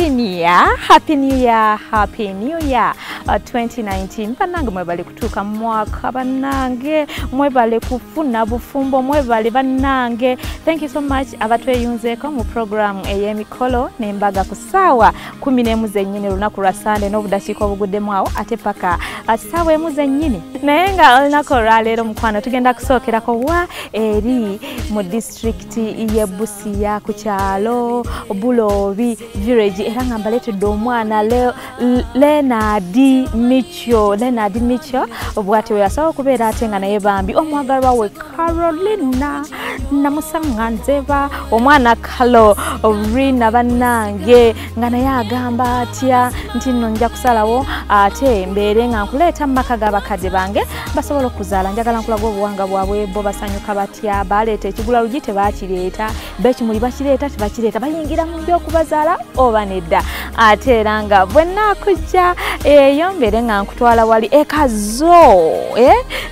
Happy New Year, Happy New Year, Happy New Year 2019. Banange mwebale kutuka mwaka, banange mwebale kufuna bufumbo, mwebale banange. Thank you so much abatweyunzeko mu program ey'emikolo n'embaga kusawa 10 zennyini lunaku lwa Sunday n'obuddakiika obuguddemu awo ate paka sawa emu zennyini. Naye nga olunaku olwaleero mukwano tugenda kusookerako wa eri mu district y'e Busia ku kyalo Bulobi village era nga mbaletedde omwana Leonard Micho obwati we yasawa okubeera ate nga naye bambi omwagalwa we Carolina namusanganzeba omwana Carolina bannange nga naye agamba atya nti nno nja kusalawo ate mbeere nga nkuleeta mu maka g'abakadde bange basobola okuzaala njagala nkulaga obuwanga bwabwe bo basanyuka batya baleeta ekigula lugi tebakireeta bekimuli bakireeta tebakireeta bayingira mu nju okubazaala oba nedda ate era nga bwenna kujja eyo mbeere nga nkutwala wali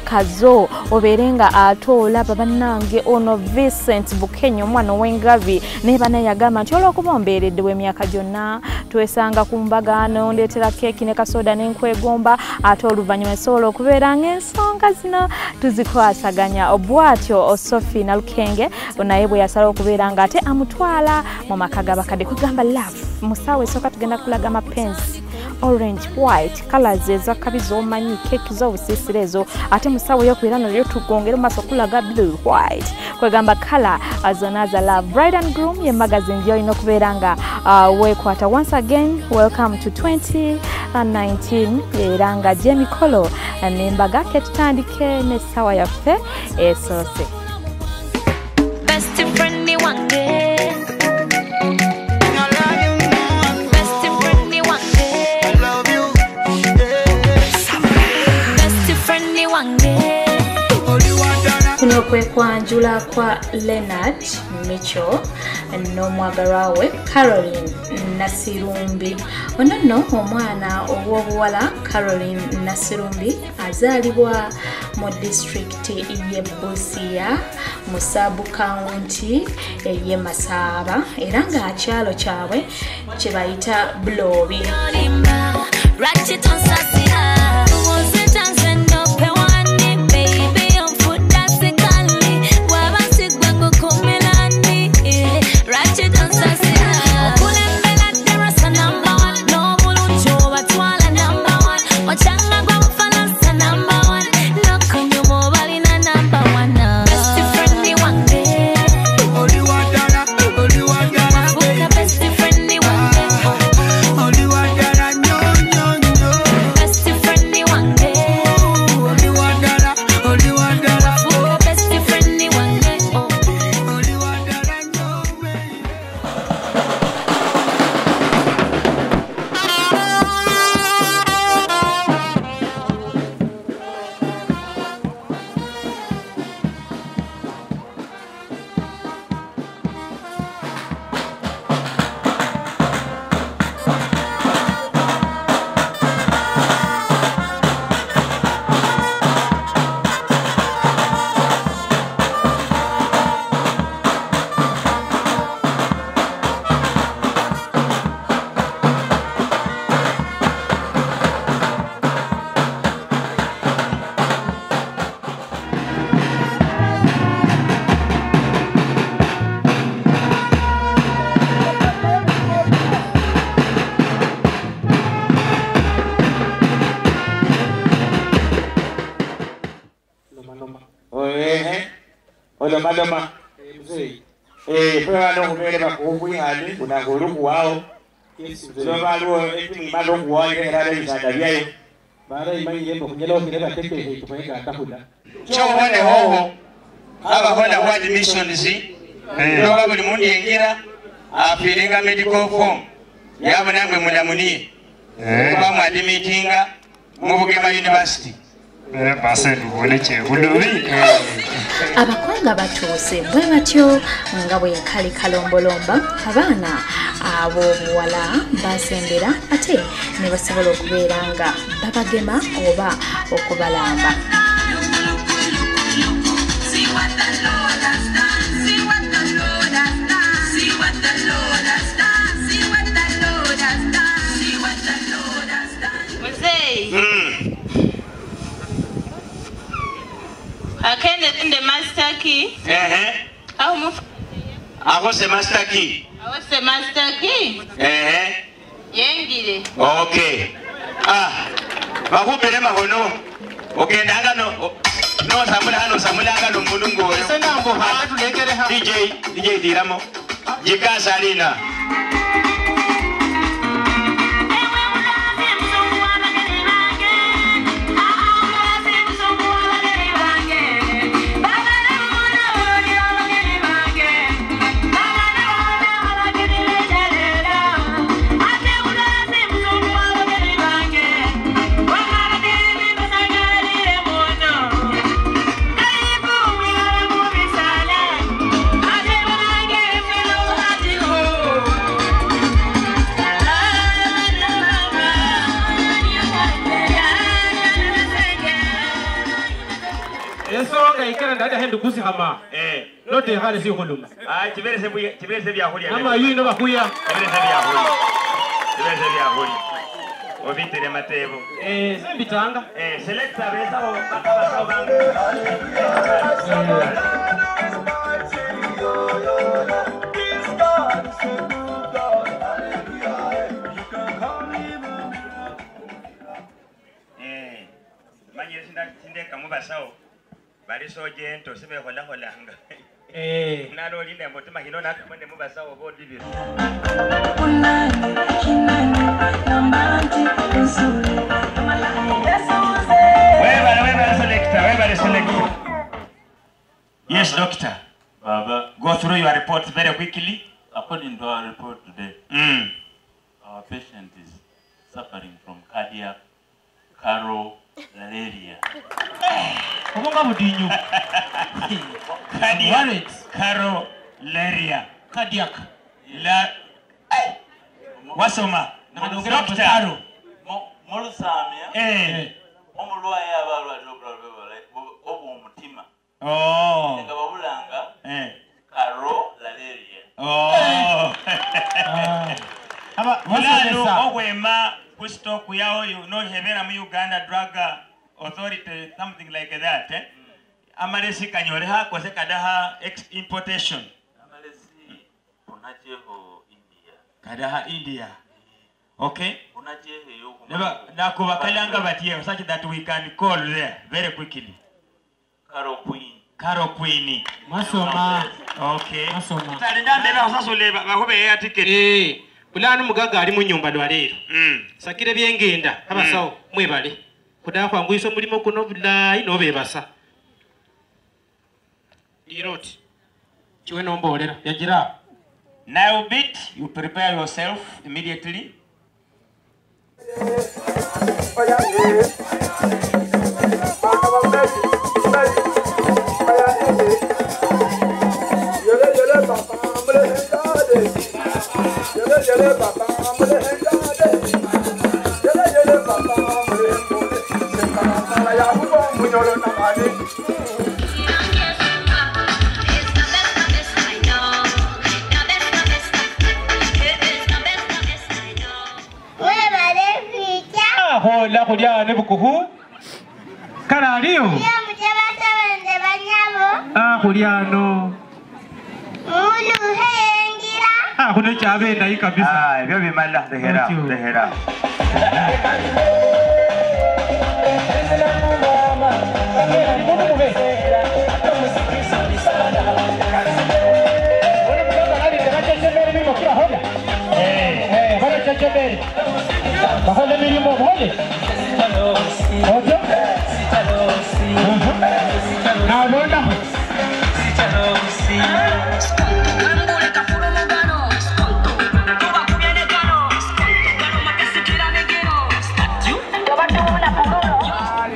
kazo obeere nga ate olaba bannange ono Vincent Bukenya omwana w'engabi naye banaye yagamba nti olw'okuba ombeeredde w'emyaka gyonna twesanga ku mbagano ndeetera keeki ne kasoda n'enkwegomba ate oluvannyuma esobola okubeera ng'ensonga zino tuzikwasaganya bw'atyo Sophie Nalukenge naye bwe yasala okubeera nga ate amutwala mu maka g'abakadde kugamba love musawo esooka tugenda kulaga amapensi orange white colors ezakabi z'omanyi keeki z'obusiisira ezo ate musawo yokubeera nayo tugongera mu maaso kulaga blue white kwegamba color zonna za love bride and groom ye magazine gy'olina okubeera nga weekwata once again welcome to 2019 era nga gy'emikolo n'embaga ketutandike n'essawa yaffe esoose kuno kwe kwanjula kwa Leonard Micho n'omwagalwa we Caroline Nasirumbi. Ono nno omwana ow'obuwala Caroline Nasirumbi azaalibwa mu district y'e Busia mu sub county y'e Masaba era nga kyalo kyabwe kye bayita Bulobi. Madama fue no comer bajo ani una guru wao so malo malo wao era de Sandavia para imani yemo kunyelo kile bateke kumenga tafuta cho wale hoho aba hola wa missions ndo bali mundi yengira afiringa medical form yabo namwe mulamuni kwa mwadimitinga mu Bugema University base duboneche Bulobi abakwanga batuuse bwe batyo nga bwe kali kalombolomba abaana ab'obuwala basembera ate ne basobola okubeera nga babagema oba okubalamba. See what the Lord has done. key. Ako se master key. Se master key. Yengire. Okay. Bakubere mahono. Okay, ndanga no samulanga no mulungu oyo. Senambo ha tulekere ha. DJ diramo. Jikasa lina. Dada hendu kusi hama. Lote hali si huluma. Chibere se bya huli. Ama yino bakuya. Chibere se bya huli. Chibere se bya huli. Obitere matebo. Sembitanga. Selecta besa o bakaba bangu. Manye sinde kamubasao. Bari soje ento sibe hola hanga. Nalo linde motema hino na kamende mubasa obo dibiro. Webale selector. Yes, doctor. Baba, go through your report very quickly. According to our report today, our patient is suffering from cardiac carolaria. Carolaria. Cardiac. Wasoma. Doctor. Molusamia. Omulwaye abalwadde obw'omutima. Nga babulanga carolaria. Mulano ogwema kusto kuyao you know hebera mu Uganda drug authority something like that amalesi kanyoreha kwase kadaha importation amalesi unajeho India kadaha India okay unajehe yoku na kubakalanga batie such that we can call there very quickly Carol Queen masoma okay masoma talinda ndera usasole bahobe ya ticket Bulano mugaga ali mu nyumba lwalero. Sakire byengenda abasawo mwebale. Kuda kwa ngwiso mulimo kuno bulayi no bebasa. Iroti. Chiwe nombolera yagira. Now bit you prepare yourself immediately. Hola kulia ne bukuhu. Kala aliyo. Ya mjabata wende banyabo. Kulia no. Mulu hengira. Kuno chabe ndai kabisa. Byo bimala dehera. Bajo el mínimo, ¿vale? ¿Ocho? No, no.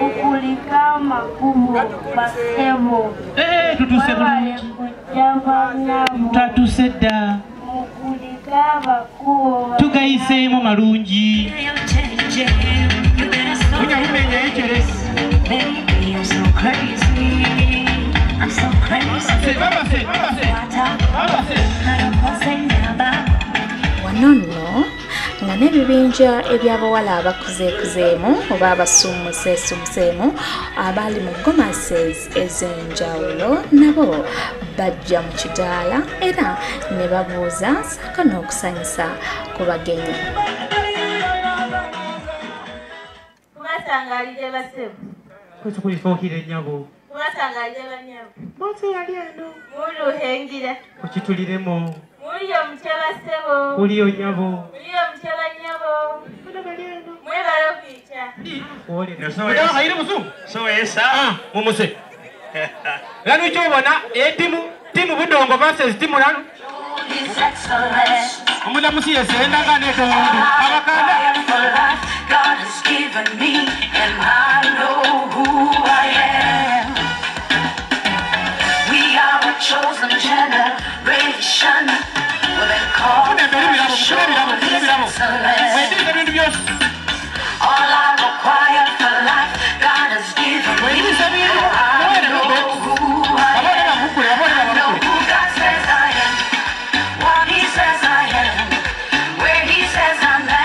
Ukulika makumu basemo. Tatuseda. Ukulika bakumu. Tugaisemo marungi. Wanono nga n'ebibinja eby'abawala abakuzeekuzeemu oba abasuumuseesumuseemu abali mu gomases ez'enjawulo nabo bajja mu kidaala era ne babuuza ssaako n'okusanyusa ku bagenyi. Kubasangalire basebo. Kulifookire nnyabo. Kubasangalire banyabo. Mose yali eno. Muluhengira. Kukituliremo. Mulio mcheba sebo. Kulio nyabo. Mulio mcheba nyabo. Mwebale okwica. Ayire muzungu. Mumuse. Lano kyobona timu Budongo versus timu lano. Omulamusi yesendanga n'etondu abakanda. God has given me and I know who I am. We are a chosen generation. We've been called to show His excellence. All I require for life, God has given me. And I know who I am. I know who God says I am. What He says I am. Where He says I'm at.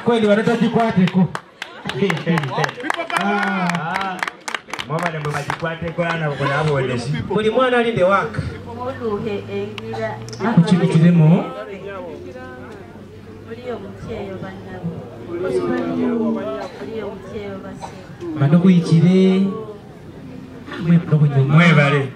Kweli wanatajikwateko. Mama ne mbajikwateko ana kunabo olesi. Buli mwana ali the work. Muluhe engira. Kukibitiremo. Mulio mcheyo banyabo. Mulio mcheyo basebo. Bano kuyikire. Mwebale.